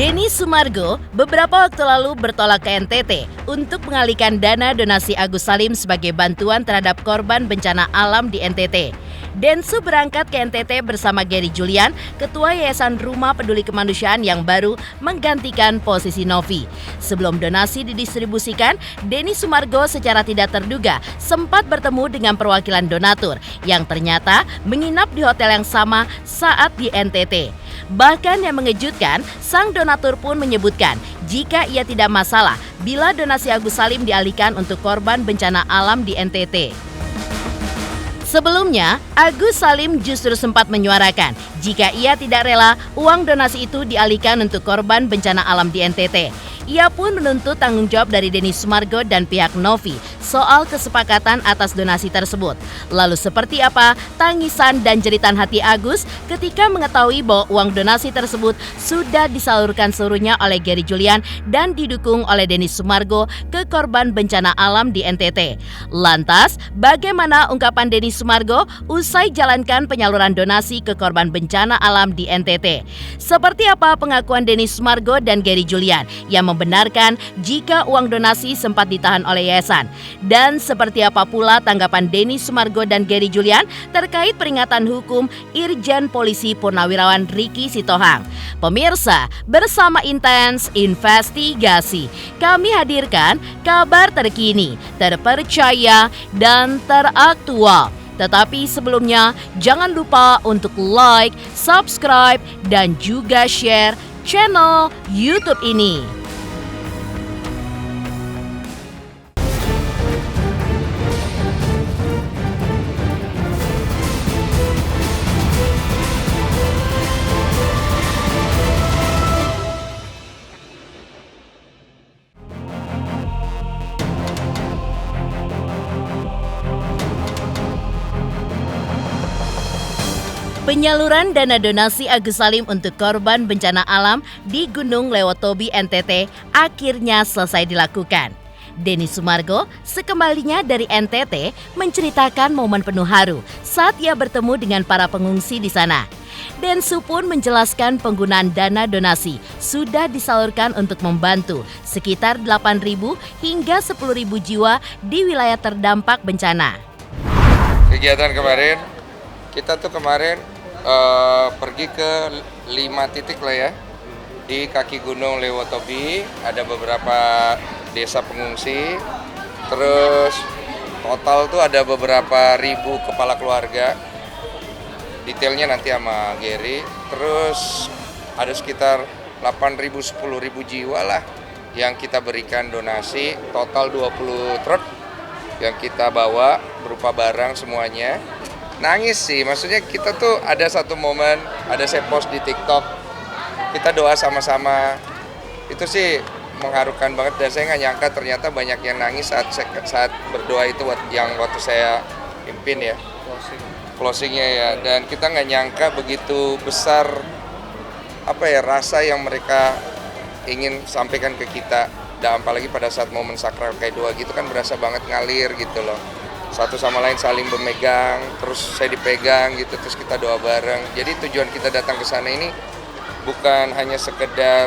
Denny Sumargo beberapa waktu lalu bertolak ke NTT untuk mengalihkan dana donasi Agus Salim sebagai bantuan terhadap korban bencana alam di NTT. Densu berangkat ke NTT bersama Gary Julian, Ketua Yayasan Rumah Peduli Kemanusiaan yang baru menggantikan posisi Novi. Sebelum donasi didistribusikan, Denny Sumargo secara tidak terduga sempat bertemu dengan perwakilan donatur yang ternyata menginap di hotel yang sama saat di NTT. Bahkan yang mengejutkan, sang donatur pun menyebutkan jika ia tidak masalah bila donasi Agus Salim dialihkan untuk korban bencana alam di NTT. Sebelumnya, Agus Salim justru sempat menyuarakan jika ia tidak rela uang donasi itu dialihkan untuk korban bencana alam di NTT. Ia pun menuntut tanggung jawab dari Denny Sumargo dan pihak Novi soal kesepakatan atas donasi tersebut. Lalu seperti apa tangisan dan jeritan hati Agus ketika mengetahui bahwa uang donasi tersebut sudah disalurkan seluruhnya oleh Gary Julian dan didukung oleh Denny Sumargo ke korban bencana alam di NTT. Lantas, bagaimana ungkapan Denny Sumargo usai jalankan penyaluran donasi ke korban bencana alam di NTT? Seperti apa pengakuan Denny Sumargo dan Gary Julian yang membenarkan jika uang donasi sempat ditahan oleh yayasan? Dan seperti apa pula tanggapan Denny Sumargo dan Gary Julian terkait peringatan hukum Irjen Polisi Purnawirawan Ricky Sitohang? Pemirsa, bersama Intens Investigasi, kami hadirkan kabar terkini, terpercaya, dan teraktual. Tetapi sebelumnya, jangan lupa untuk like, subscribe, dan juga share channel YouTube ini. Penyaluran dana donasi Agus Salim untuk korban bencana alam di Gunung Lewotobi, NTT akhirnya selesai dilakukan. Denny Sumargo sekembalinya dari NTT menceritakan momen penuh haru saat ia bertemu dengan para pengungsi di sana. Densu pun menjelaskan penggunaan dana donasi sudah disalurkan untuk membantu sekitar 8.000 hingga 10.000 jiwa di wilayah terdampak bencana. Kegiatan kemarin, kita pergi ke 5 titik lah ya. Di kaki Gunung Lewotobi ada beberapa desa pengungsi. Terus total tuh ada beberapa ribu kepala keluarga. Detailnya nanti sama Gary. Terus ada sekitar 8.000, 10.000 jiwa lah yang kita berikan donasi. Total 20 truk yang kita bawa berupa barang semuanya. Nangis sih, maksudnya kita tuh ada satu momen, ada saya post di TikTok, kita doa sama-sama, itu sih mengharukan banget dan saya nggak nyangka ternyata banyak yang nangis saat berdoa itu yang waktu saya pimpin ya, closingnya ya, dan kita nggak nyangka begitu besar rasa yang mereka ingin sampaikan ke kita, dan apalagi pada saat momen sakral kayak doa gitu kan berasa banget ngalir gitu loh. Satu sama lain saling bermegang, terus saya dipegang gitu, terus kita doa bareng. Jadi tujuan kita datang ke sana ini bukan hanya sekedar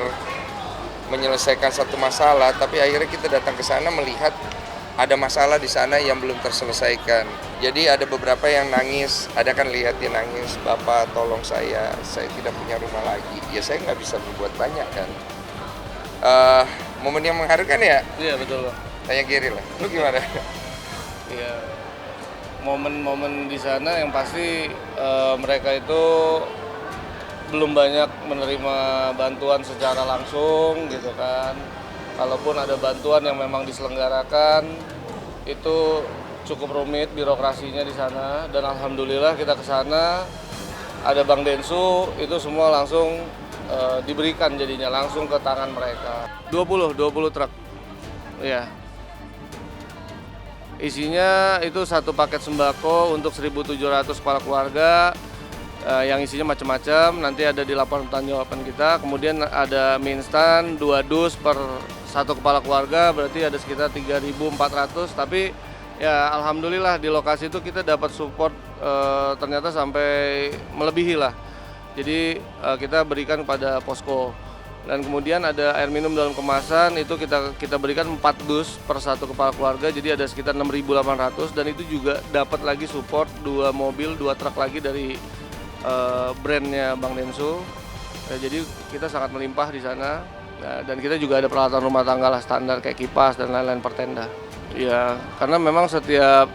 menyelesaikan satu masalah, tapi akhirnya kita datang ke sana melihat ada masalah di sana yang belum terselesaikan. Jadi ada beberapa yang nangis, ada kan lihat dia nangis, Bapak tolong saya tidak punya rumah lagi. Ya saya nggak bisa berbuat banyak kan. Momen yang mengharukan ya? Iya betul Pak. Tanya Gary lah, lu gimana? Iya, momen-momen di sana yang pasti mereka itu belum banyak menerima bantuan secara langsung gitu kan. Kalaupun ada bantuan yang memang diselenggarakan itu cukup rumit birokrasinya di sana, dan alhamdulillah kita ke sana ada Bang Densu, itu semua langsung diberikan jadinya langsung ke tangan mereka. 20 truk. Iya. Isinya itu satu paket sembako untuk 1.700 kepala keluarga yang isinya macam-macam. Nanti ada di laporan pertanggungjawaban kita. Kemudian ada mie instan 2 dus per satu kepala keluarga, berarti ada sekitar 3.400. Tapi ya alhamdulillah di lokasi itu kita dapat support ternyata sampai melebihi lah. Jadi kita berikan kepada posko Dan kemudian ada air minum dalam kemasan, itu kita berikan 4 dus per satu kepala keluarga, jadi ada sekitar 6.800, dan itu juga dapat lagi support 2 mobil, 2 truk lagi dari brandnya Bang Densu. Jadi kita sangat melimpah di sana. Dan kita juga ada peralatan rumah tangga lah standar kayak kipas dan lain-lain per tenda. Ya, karena memang setiap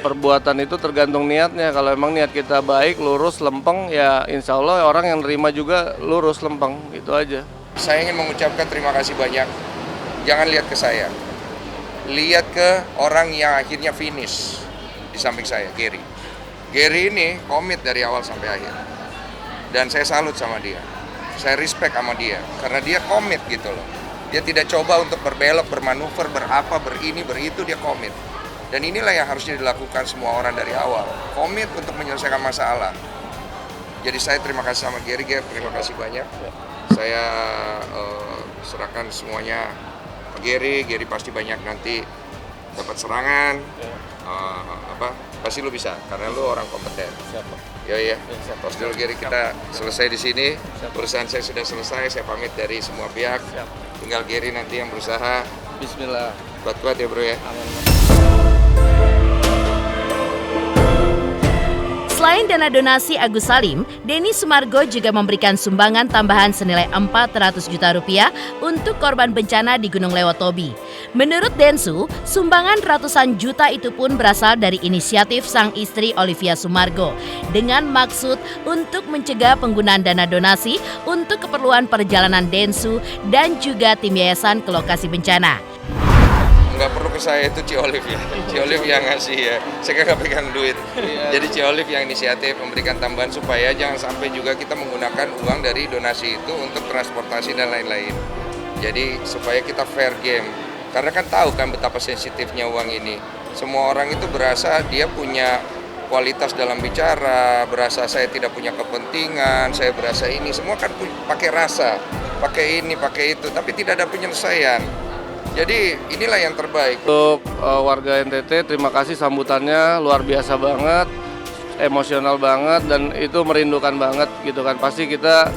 perbuatan itu tergantung niatnya. Kalau emang niat kita baik, lurus, lempeng, ya insya Allah orang yang nerima juga lurus, lempeng, gitu aja. Saya ingin mengucapkan terima kasih banyak. Jangan lihat ke saya, lihat ke orang yang akhirnya finish di samping saya, Gary. Gary ini komit dari awal sampai akhir. Dan saya salut sama dia. Saya respect sama dia, karena dia komit gitu loh. Dia tidak coba untuk berbelok, bermanuver, berapa, berini, beritu, dia komit. Dan inilah yang harusnya dilakukan semua orang dari awal. Komit untuk menyelesaikan masalah. Jadi saya terima kasih sama Gary, terima kasih banyak. Saya serahkan semuanya ke Gary pasti banyak nanti dapat serangan. Pasti lu bisa, karena lu orang kompeten. Iya. Terus dulu Gary, kita selesai di sini. Perusahaan saya sudah selesai, saya pamit dari semua pihak. Tinggal Gary nanti yang berusaha. Bismillah. Kuat-kuat ya bro ya. Amin. Selain dana donasi Agus Salim, Denny Sumargo juga memberikan sumbangan tambahan senilai 400 juta rupiah untuk korban bencana di Gunung Lewotobi. Menurut Densu, sumbangan ratusan juta itu pun berasal dari inisiatif sang istri Olivia Sumargo dengan maksud untuk mencegah penggunaan dana donasi untuk keperluan perjalanan Densu dan juga tim yayasan ke lokasi bencana. Nggak perlu ke saya, itu Ci Olive ya. Ci Olive yang ngasih ya. Saya nggak pegang duit. Jadi Ci Olive yang inisiatif memberikan tambahan supaya jangan sampai juga kita menggunakan uang dari donasi itu untuk transportasi dan lain-lain. Jadi supaya kita fair game. Karena kan tahu kan betapa sensitifnya uang ini. Semua orang itu berasa dia punya kualitas dalam bicara, berasa saya tidak punya kepentingan, saya berasa ini. Semua kan pakai rasa, pakai ini, pakai itu, tapi tidak ada penyelesaian. Jadi inilah yang terbaik. Untuk warga NTT, terima kasih sambutannya luar biasa banget, emosional banget, dan itu merindukan banget gitu kan. Pasti kita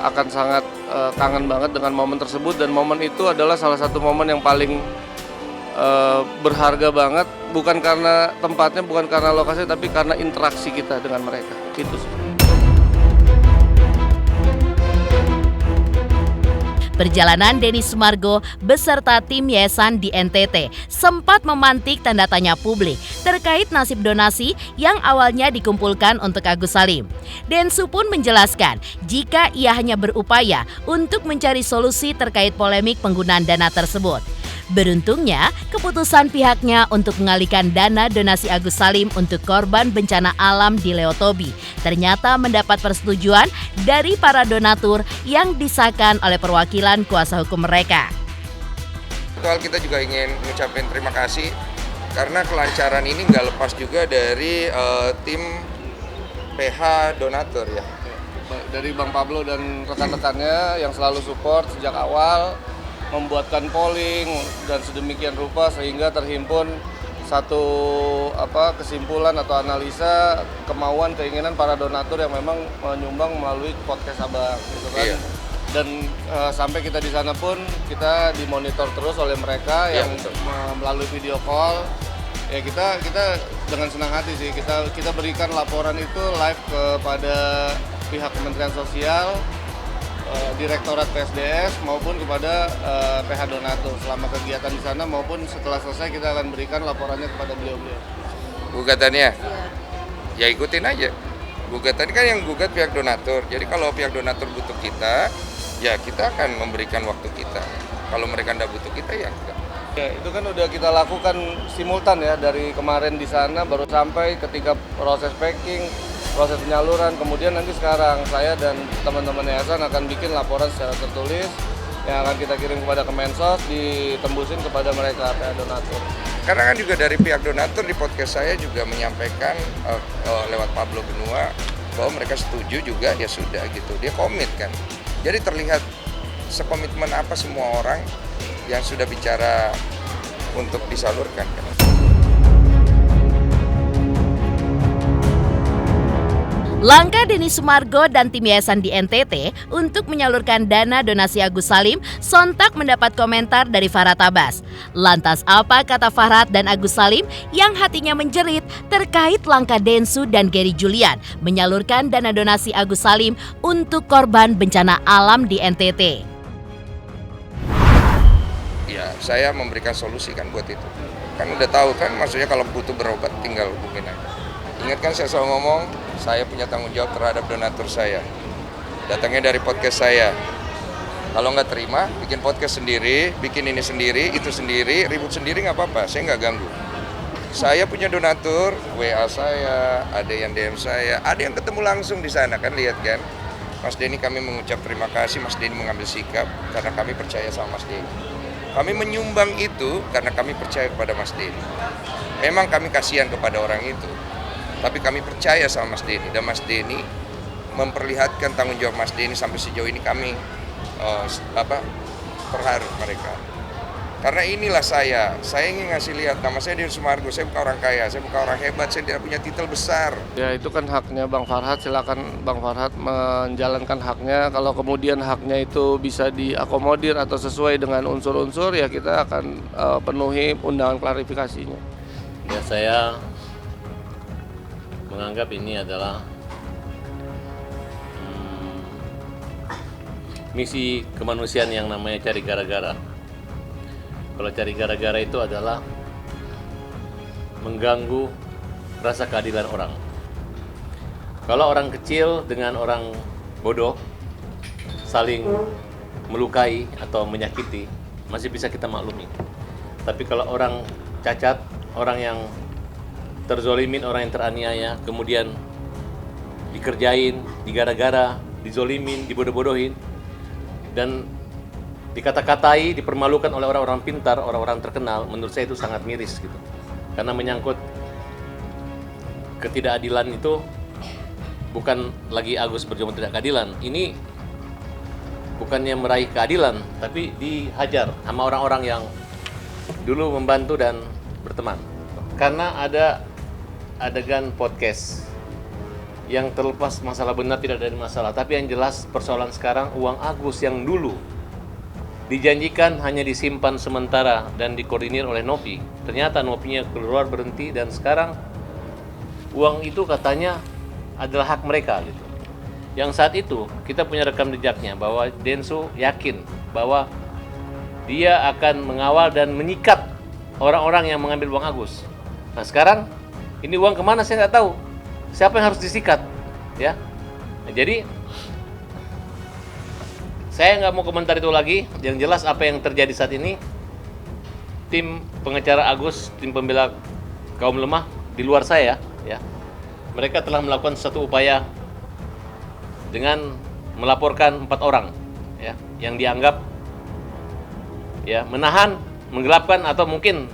akan sangat kangen banget dengan momen tersebut, dan momen itu adalah salah satu momen yang paling berharga banget, bukan karena tempatnya, bukan karena lokasi, tapi karena interaksi kita dengan mereka. Itu sih. Perjalanan Denny Sumargo beserta tim yayasan di NTT sempat memantik tanda tanya publik terkait nasib donasi yang awalnya dikumpulkan untuk Agus Salim. Densu pun menjelaskan jika ia hanya berupaya untuk mencari solusi terkait polemik penggunaan dana tersebut. Beruntungnya, keputusan pihaknya untuk mengalihkan dana donasi Agus Salim untuk korban bencana alam di Lewotobi ternyata mendapat persetujuan dari para donatur yang disahkan oleh perwakilan kuasa hukum mereka. Soal kita juga ingin mengucapkan terima kasih karena kelancaran ini nggak lepas juga dari tim PH donatur ya. Dari Bang Pablo dan rekan-rekannya yang selalu support sejak awal, membuatkan polling dan sedemikian rupa sehingga terhimpun satu kesimpulan atau analisa kemauan keinginan para donatur yang memang menyumbang melalui podcast Abang gitu kan. Iya. Dan sampai kita di sana pun kita dimonitor terus oleh mereka yang melalui video call. Ya kita dengan senang hati sih kita berikan laporan itu live kepada pihak Kementerian Sosial, Direktorat PSDS maupun kepada PH donatur selama kegiatan di sana maupun setelah selesai kita akan berikan laporannya kepada beliau-beliau. Gugatannya? Ya ikutin aja. Gugatan kan yang gugat pihak donatur. Jadi kalau pihak donatur butuh kita, ya kita akan memberikan waktu kita. Kalau mereka tidak butuh kita ya enggak. Ya, itu kan udah kita lakukan simultan ya dari kemarin di sana baru sampai ketika proses packing, proses penyaluran, kemudian nanti sekarang saya dan teman-teman yayasan akan bikin laporan secara tertulis yang akan kita kirim kepada Kemensos, ditembusin kepada mereka pihak donatur. Karena kan juga dari pihak donatur di podcast saya juga menyampaikan lewat Pablo Benua bahwa mereka setuju juga, ya sudah gitu, dia komit kan. Jadi terlihat sekomitmen apa semua orang yang sudah bicara untuk disalurkan kan. Langkah Denny Sumargo dan tim yayasan di NTT untuk menyalurkan dana donasi Agus Salim sontak mendapat komentar dari Farhad Abbas. Lantas apa kata Farhad dan Agus Salim yang hatinya menjerit terkait langkah Densu dan Gary Julian menyalurkan dana donasi Agus Salim untuk korban bencana alam di NTT? Ya, saya memberikan solusi kan buat itu. Kan udah tahu kan, maksudnya kalau butuh berobat tinggal hubungin aja. Ingat kan saya selalu ngomong, saya punya tanggung jawab terhadap donatur saya. Datangnya dari podcast saya. Kalau nggak terima, bikin podcast sendiri, bikin ini sendiri, itu sendiri, ribut sendiri nggak apa-apa, saya nggak ganggu. Saya punya donatur, WA saya, ada yang DM saya, ada yang ketemu langsung di sana kan, lihat kan. Mas Denny, kami mengucap terima kasih, Mas Denny mengambil sikap karena kami percaya sama Mas Denny. Kami menyumbang itu karena kami percaya kepada Mas Denny. Memang kami kasihan kepada orang itu, tapi kami percaya sama Mas Denny, dan Mas Denny memperlihatkan tanggung jawab Mas Denny sampai sejauh ini kami terharu mereka. Karena inilah saya ingin ngasih lihat nama saya Denny Sumargo, saya bukan orang kaya, saya bukan orang hebat, saya tidak punya titel besar. Ya itu kan haknya Bang Farhad, silakan Bang Farhad menjalankan haknya. Kalau kemudian haknya itu bisa diakomodir atau sesuai dengan unsur-unsur, ya kita akan penuhi undangan klarifikasinya. Ya, saya menganggap ini adalah misi kemanusiaan yang namanya cari gara-gara. Kalau cari gara-gara itu adalah mengganggu rasa keadilan orang. Kalau orang kecil dengan orang bodoh saling melukai atau menyakiti, masih bisa kita maklumi. Tapi kalau orang cacat, orang yang terzolimin, orang yang teraniaya, kemudian dikerjain, digara-gara, dizolimin, dibodoh-bodohin, dan dikata-katai, dipermalukan oleh orang-orang pintar, orang-orang terkenal, menurut saya itu sangat miris gitu. Karena menyangkut ketidakadilan itu bukan lagi Agus berjuang tidak keadilan. Ini bukannya meraih keadilan, tapi dihajar sama orang-orang yang dulu membantu dan berteman. Karena ada adegan podcast yang terlepas masalah benar tidak dari masalah, tapi yang jelas persoalan sekarang uang Agus yang dulu dijanjikan hanya disimpan sementara dan dikoordinir oleh Nopi. Ternyata Nopinya keluar berhenti dan sekarang uang itu katanya adalah hak mereka gitu. Yang saat itu kita punya rekam jejaknya bahwa Densu yakin bahwa dia akan mengawal dan menyikat orang-orang yang mengambil uang Agus. Nah sekarang ini uang kemana saya nggak tahu. Siapa yang harus disikat? Ya. Nah, jadi saya nggak mau komentar itu lagi. Yang jelas apa yang terjadi saat ini, tim pengacara Agus, tim pembela kaum lemah di luar saya, ya, mereka telah melakukan satu upaya dengan melaporkan 4 orang, ya, yang dianggap, ya, menahan, menggelapkan atau mungkin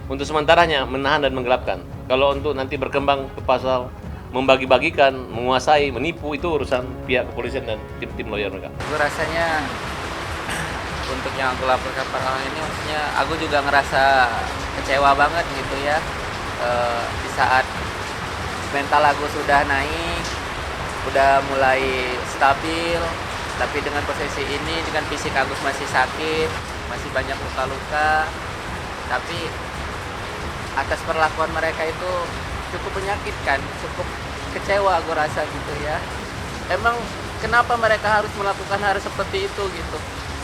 untuk sementaranya menahan dan menggelapkan. Kalau untuk nanti berkembang ke pasal membagi-bagikan, menguasai, menipu, itu urusan pihak kepolisian dan tim-tim lawyer mereka. Gue rasanya untuk yang aku laporkan orang ini, maksudnya aku juga ngerasa kecewa banget gitu ya. Di saat mental aku sudah naik, udah mulai stabil, tapi dengan posisi ini, dengan fisik Agus masih sakit, masih banyak luka-luka, tapi atas perlakuan mereka itu cukup menyakitkan, cukup kecewa gue rasa gitu ya. Emang kenapa mereka harus melakukan hal seperti itu gitu?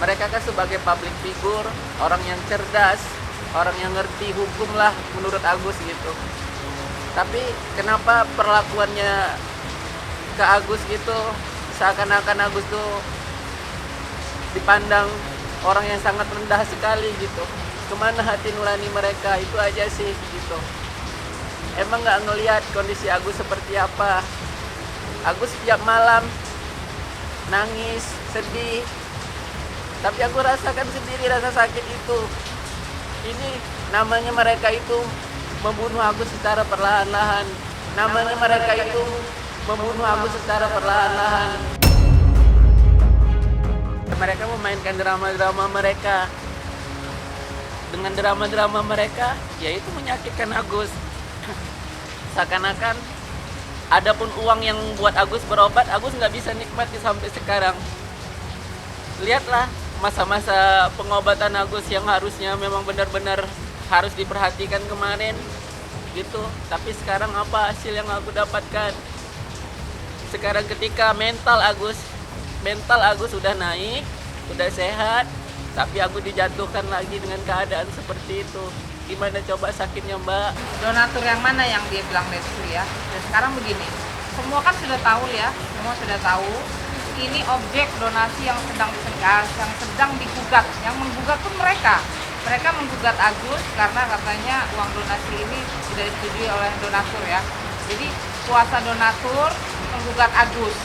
Mereka kan sebagai public figure, orang yang cerdas, orang yang ngerti hukum lah menurut Agus gitu. Tapi kenapa perlakuannya ke Agus gitu, seakan-akan Agus tuh dipandang orang yang sangat rendah sekali gitu. Kemana hati nurani mereka, itu aja sih gitu. Emang nggak ngelihat kondisi Agus seperti apa? Agus setiap malam nangis, sedih. Tapi aku rasakan sendiri rasa sakit itu. Ini namanya mereka itu membunuh Agus secara perlahan-lahan. Namanya mereka itu membunuh Agus secara perlahan-lahan. Mereka memainkan drama-drama mereka. Dengan drama-drama mereka, yaitu menyakitkan Agus. Seakan-akan adapun uang yang buat Agus berobat, Agus nggak bisa nikmati sampai sekarang. Lihatlah masa-masa pengobatan Agus yang harusnya memang benar-benar harus diperhatikan kemarin gitu. Tapi sekarang apa hasil yang aku dapatkan? Sekarang ketika mental Agus sudah naik, sudah sehat, tapi aku dijatuhkan lagi dengan keadaan seperti itu. Gimana coba sakitnya, Mbak? Donatur yang mana yang dia bilang itu ya? Dan sekarang begini, semua kan sudah tahu ya, semua sudah tahu. Ini objek donasi yang sedang digugat, yang menggugat pun mereka. Mereka menggugat Agus karena katanya uang donasi ini tidak disetujui oleh donatur ya. Jadi kuasa donatur menggugat Agus,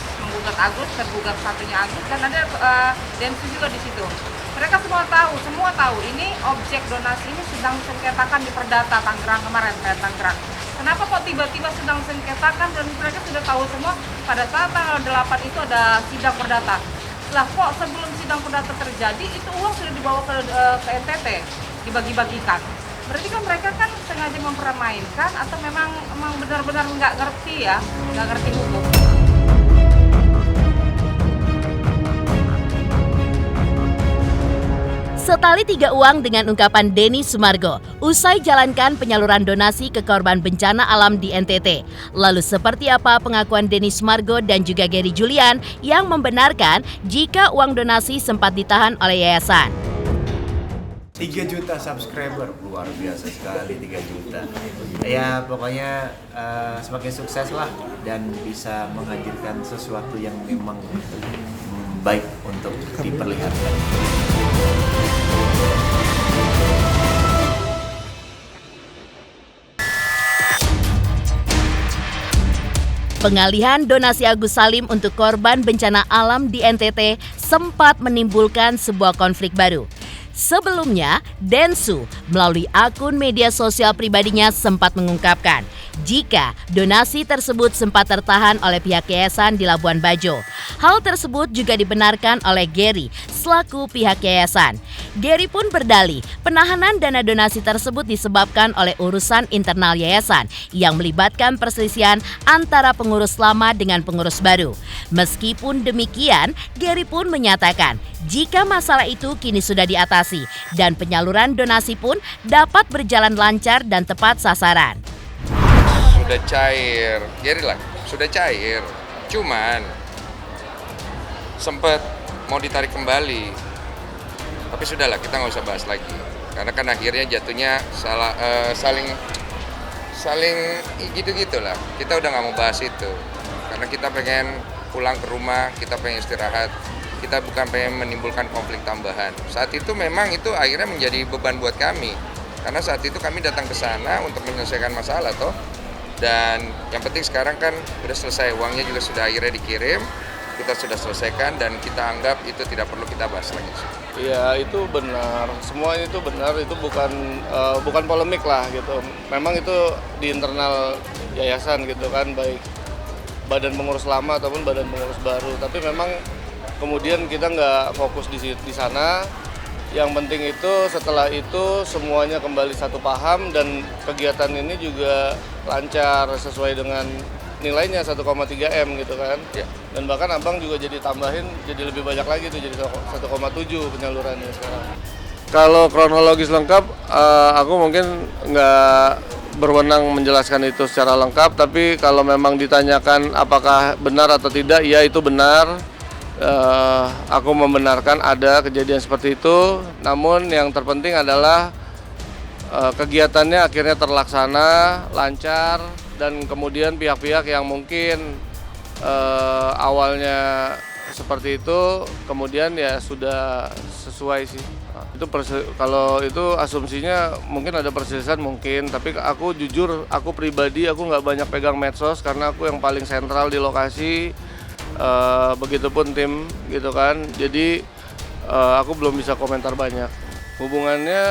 tergugat satunya Agus, dan ada Densus juga di situ. Mereka semua tahu ini objek donasi ini sedang disengketakan di Perdata Tangerang kemarin, Tangerang. Kenapa kok tiba-tiba sedang disengketakan dan mereka sudah tahu semua pada saat tanggal 8 itu ada sidang Perdata. Lah kok sebelum sidang Perdata terjadi itu uang sudah dibawa ke NTT, dibagi-bagikan. Berarti kan mereka kan sengaja mempermainkan atau memang benar-benar nggak ngerti hukum. Setali tiga uang dengan ungkapan Denny Sumargo usai jalankan penyaluran donasi ke korban bencana alam di NTT. Lalu seperti apa pengakuan Denny Sumargo dan juga Gary Julian yang membenarkan jika uang donasi sempat ditahan oleh yayasan? 3 juta subscriber, luar biasa sekali 3 juta. Ya pokoknya semakin sukses lah dan bisa menghadirkan sesuatu yang memang baik untuk diperlihatkan. Pengalihan donasi Agus Salim untuk korban bencana alam di NTT sempat menimbulkan sebuah konflik baru. Sebelumnya, Densu melalui akun media sosial pribadinya sempat mengungkapkan jika donasi tersebut sempat tertahan oleh pihak yayasan di Labuan Bajo. Hal tersebut juga dibenarkan oleh Gary selaku pihak yayasan. Gary pun berdalih penahanan dana donasi tersebut disebabkan oleh urusan internal yayasan yang melibatkan perselisihan antara pengurus lama dengan pengurus baru. Meskipun demikian, Gary pun menyatakan jika masalah itu kini sudah diatasi dan penyaluran donasi pun dapat berjalan lancar dan tepat sasaran. Sudah cair, sudah cair. Cuman sempat mau ditarik kembali. Tapi sudahlah, kita nggak usah bahas lagi. Karena kan akhirnya jatuhnya saling gitu-gitulah. Kita udah nggak mau bahas itu. Karena kita pengen pulang ke rumah, kita pengen istirahat. Kita bukan pengen menimbulkan konflik tambahan. Saat itu memang itu akhirnya menjadi beban buat kami. Karena saat itu kami datang ke sana untuk menyelesaikan masalah toh. Dan yang penting sekarang kan udah selesai, uangnya juga sudah akhirnya dikirim. Kita sudah selesaikan dan kita anggap itu tidak perlu kita bahas lagi. Iya, itu benar. Semua itu benar, itu bukan polemik lah gitu. Memang itu di internal yayasan gitu kan, baik badan pengurus lama ataupun badan pengurus baru. Tapi memang kemudian kita nggak fokus di sana. Yang penting itu setelah itu semuanya kembali satu paham dan kegiatan ini juga lancar sesuai dengan nilainya 1,3 M gitu kan. Ya. Dan bahkan abang juga jadi tambahin jadi lebih banyak lagi tuh, jadi 1,7 penyalurannya sekarang. Kalau kronologis lengkap, aku mungkin nggak berwenang menjelaskan itu secara lengkap. Tapi kalau memang ditanyakan apakah benar atau tidak, ya itu benar. Aku membenarkan ada kejadian seperti itu. Namun yang terpenting adalah kegiatannya akhirnya terlaksana lancar dan kemudian pihak-pihak yang mungkin awalnya seperti itu kemudian ya sudah sesuai sih. Itu kalau itu asumsinya mungkin ada perselisihan mungkin, tapi aku jujur, aku pribadi aku nggak banyak pegang medsos karena aku yang paling sentral di lokasi. Begitupun tim gitu kan, jadi aku belum bisa komentar banyak. Hubungannya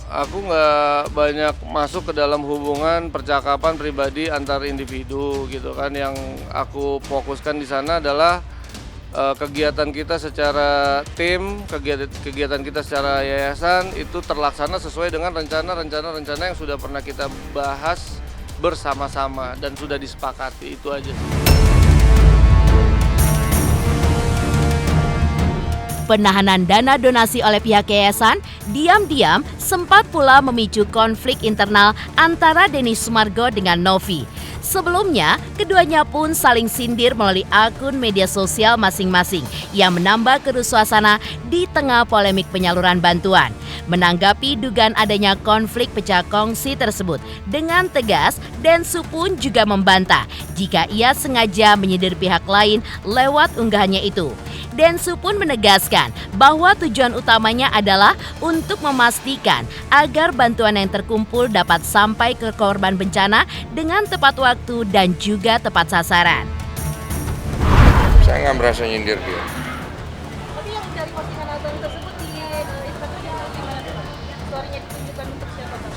aku nggak banyak masuk ke dalam hubungan percakapan pribadi antar individu gitu kan. Yang aku fokuskan di sana adalah kegiatan kita secara tim, kegiatan kita secara yayasan itu terlaksana sesuai dengan rencana yang sudah pernah kita bahas bersama-sama dan sudah disepakati, itu aja. Penahanan dana donasi oleh pihak yayasan diam-diam sempat pula memicu konflik internal antara Denny Sumargo dengan Novi. Sebelumnya, keduanya pun saling sindir melalui akun media sosial masing-masing yang menambah keruh suasana di tengah polemik penyaluran bantuan. Menanggapi dugaan adanya konflik pecah kongsi tersebut, dengan tegas, Densu pun juga membantah jika ia sengaja menyindir pihak lain lewat unggahannya itu. Densu pun menegaskan bahwa tujuan utamanya adalah untuk memastikan agar bantuan yang terkumpul dapat sampai ke korban bencana dengan tepat waktu dan juga tepat sasaran. Saya nggak merasa nyindir dia. Tapi yang dari postingan abang tersebut di Instagram gimana? Suaranya ditunjukkan untuk siapa, Bang?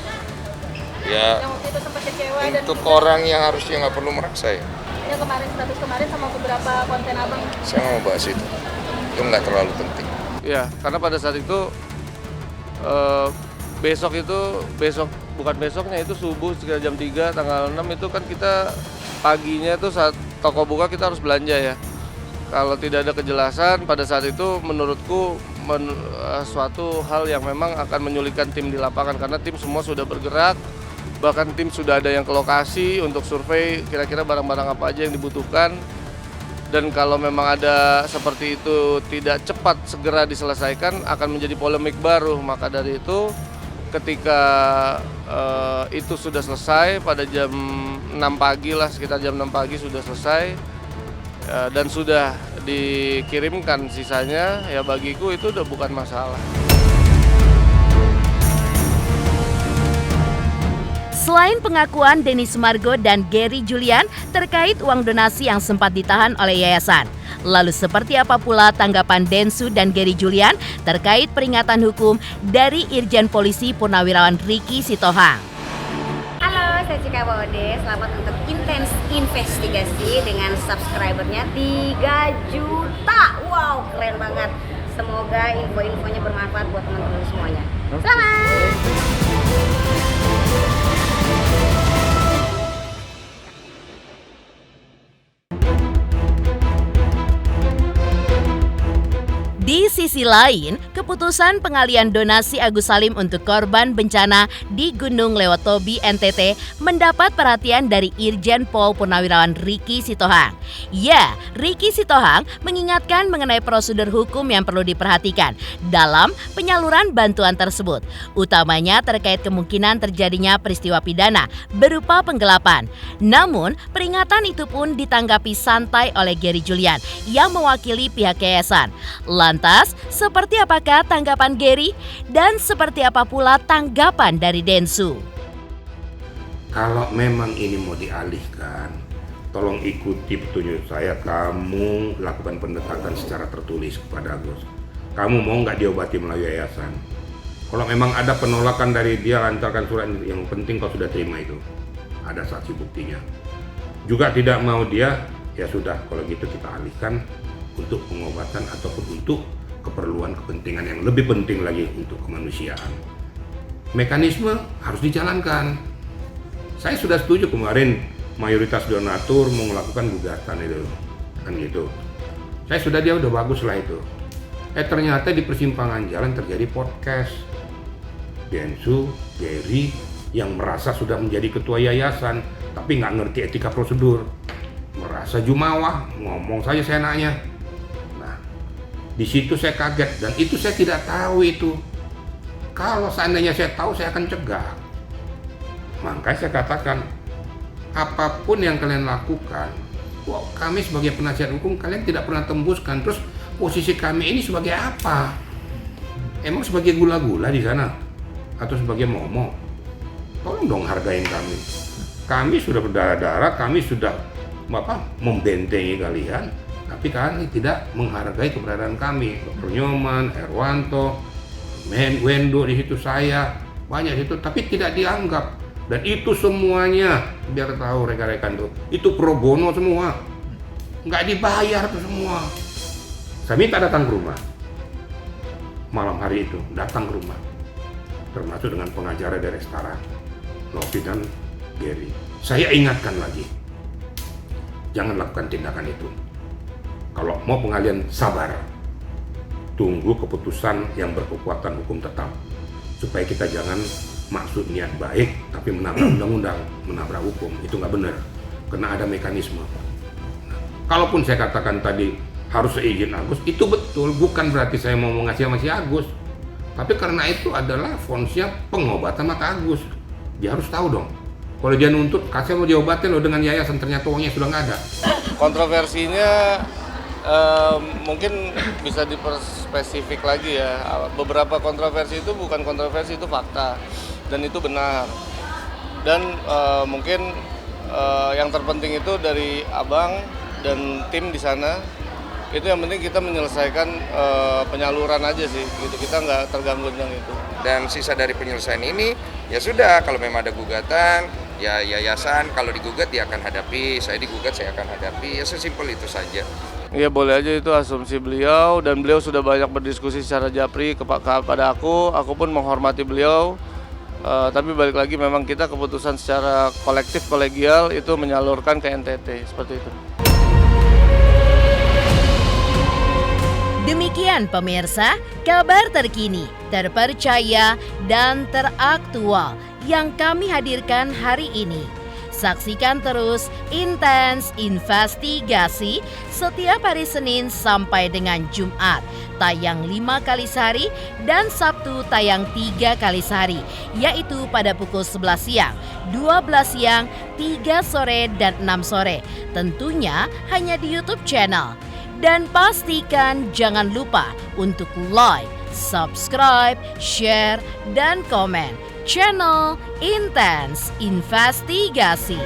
Ya, Yang waktu itu sempat kecewa dan untuk orang yang harusnya nggak perlu merasa ya. yang kemarin status kemarin sama beberapa konten abang. Saya nggak mau bahas itu. Itu nggak terlalu penting. Ya, karena pada saat itu besok bukan besoknya, itu subuh sekitar jam 3 tanggal 6 itu kan kita paginya tuh saat toko buka kita harus belanja ya. Kalau tidak ada kejelasan pada saat itu menurutku suatu hal yang memang akan menyulitkan tim di lapangan karena tim semua sudah bergerak, bahkan tim sudah ada yang ke lokasi untuk survei kira-kira barang-barang apa aja yang dibutuhkan. Dan kalau memang ada seperti itu tidak cepat segera diselesaikan akan menjadi polemik baru. Maka dari itu ketika itu sudah selesai pada jam 6 pagi lah, sekitar jam 6 pagi sudah selesai dan sudah dikirimkan sisanya, ya bagiku itu udah bukan masalah. Selain pengakuan Denny Sumargo dan Gary Julian terkait uang donasi yang sempat ditahan oleh yayasan, lalu seperti apa pula tanggapan Densu dan Gary Julian terkait peringatan hukum dari Irjen Polisi Purnawirawan Ricky Sitohang? Halo, saya Cika Bode. Selamat untuk Intens Investigasi dengan subscribernya 3 juta. Wow, keren banget. Semoga info-infonya bermanfaat buat teman-teman semuanya. Selamat! Di sisi lain, keputusan pengalian donasi Agus Salim untuk korban bencana di Gunung Lewotobi, NTT mendapat perhatian dari Irjen Pol Purnawirawan Ricky Sitohang. Ya, Ricky Sitohang mengingatkan mengenai prosedur hukum yang perlu diperhatikan dalam penyaluran bantuan tersebut, utamanya terkait kemungkinan terjadinya peristiwa pidana berupa penggelapan. Namun, peringatan itu pun ditanggapi santai oleh Gary Julian yang mewakili pihak yayasan. Lantas, seperti apakah tanggapan Gary dan seperti apa pula tanggapan dari Densu? Kalau memang ini mau dialihkan, tolong ikuti petunjuk saya. Kamu lakukan pendekatan secara tertulis kepada Agus. Kamu mau nggak diobati melalui yayasan? Kalau memang ada penolakan dari dia, lantarkan surat. Yang penting kau sudah terima itu. Ada saksi buktinya. Juga tidak mau dia, ya sudah. Kalau gitu kita alihkan untuk pengobatan ataupun untuk keperluan kepentingan yang lebih penting lagi untuk kemanusiaan. Mekanisme harus dijalankan. Saya sudah setuju kemarin mayoritas donatur mau melakukan gugatan itu, kan gitu. Dia udah bagus lah itu. Ternyata di persimpangan jalan terjadi podcast. Densu, Gary yang merasa sudah menjadi ketua yayasan, tapi nggak ngerti etika prosedur. Merasa jumawa, ngomong saja seenaknya. Di situ saya kaget dan itu saya tidak tahu itu. Kalau seandainya saya tahu, saya akan cegah. Makanya saya katakan, apapun yang kalian lakukan, kami sebagai penasihat hukum kalian tidak pernah tembuskan. Terus posisi kami ini sebagai apa? Emang sebagai gula-gula di sana atau sebagai momok? Tolong dong hargain kami. Kami sudah berdarah-darah, kami sudah membentengi kalian. Tapi kalian tidak menghargai keberadaan kami. Dr. Nyoman, Erwanto, Wendo di situ, saya banyak itu, tapi tidak dianggap. Dan itu semuanya, biar tahu rekan-rekan itu pro bono semua, nggak dibayar tuh semua. Saya minta datang ke rumah malam hari itu, datang ke rumah, termasuk dengan pengacara dari Setara, Novi dan Gary. Saya ingatkan lagi, jangan lakukan tindakan itu. Kalau mau pengalian, sabar. Tunggu keputusan yang berkekuatan hukum tetap. Supaya kita jangan maksud niat baik, tapi menabrak undang-undang, menabrak hukum. Itu nggak benar, karena ada mekanisme. Nah, kalaupun saya katakan tadi harus seizin Agus, itu betul, bukan berarti saya mau ngasih sama si Agus. Tapi karena itu adalah fonsnya pengobatan mata Agus. Dia harus tahu dong. Kalau dia nuntut, kasih mau diobatin loh dengan yayasan, ternyata uangnya sudah nggak ada. Kontroversinya mungkin bisa diperspesifik lagi ya. Beberapa kontroversi itu bukan kontroversi, itu fakta dan itu benar. Dan mungkin yang terpenting itu dari abang dan tim di sana, itu yang penting kita menyelesaikan penyaluran aja sih, gitu. Kita nggak terganggu dengan itu. Dan sisa dari penyelesaian ini, ya sudah, kalau memang ada gugatan, ya yayasan kalau digugat dia akan hadapi, saya digugat saya akan hadapi, ya sesimpel itu saja. Iya, boleh aja, itu asumsi beliau, dan beliau sudah banyak berdiskusi secara japri kepada aku pun menghormati beliau. Tapi balik lagi, memang kita keputusan secara kolektif kolegial itu menyalurkan ke NTT, seperti itu. Demikian pemirsa, kabar terkini, terpercaya, dan teraktual yang kami hadirkan hari ini. Saksikan terus Intens Investigasi setiap hari Senin sampai dengan Jumat, tayang 5 kali sehari, dan Sabtu tayang 3 kali sehari, yaitu pada pukul 11 siang, 12 siang, 3 sore, dan 6 sore. Tentunya hanya di YouTube channel. Dan pastikan jangan lupa untuk like, subscribe, share, dan komen channel Intens Investigasi.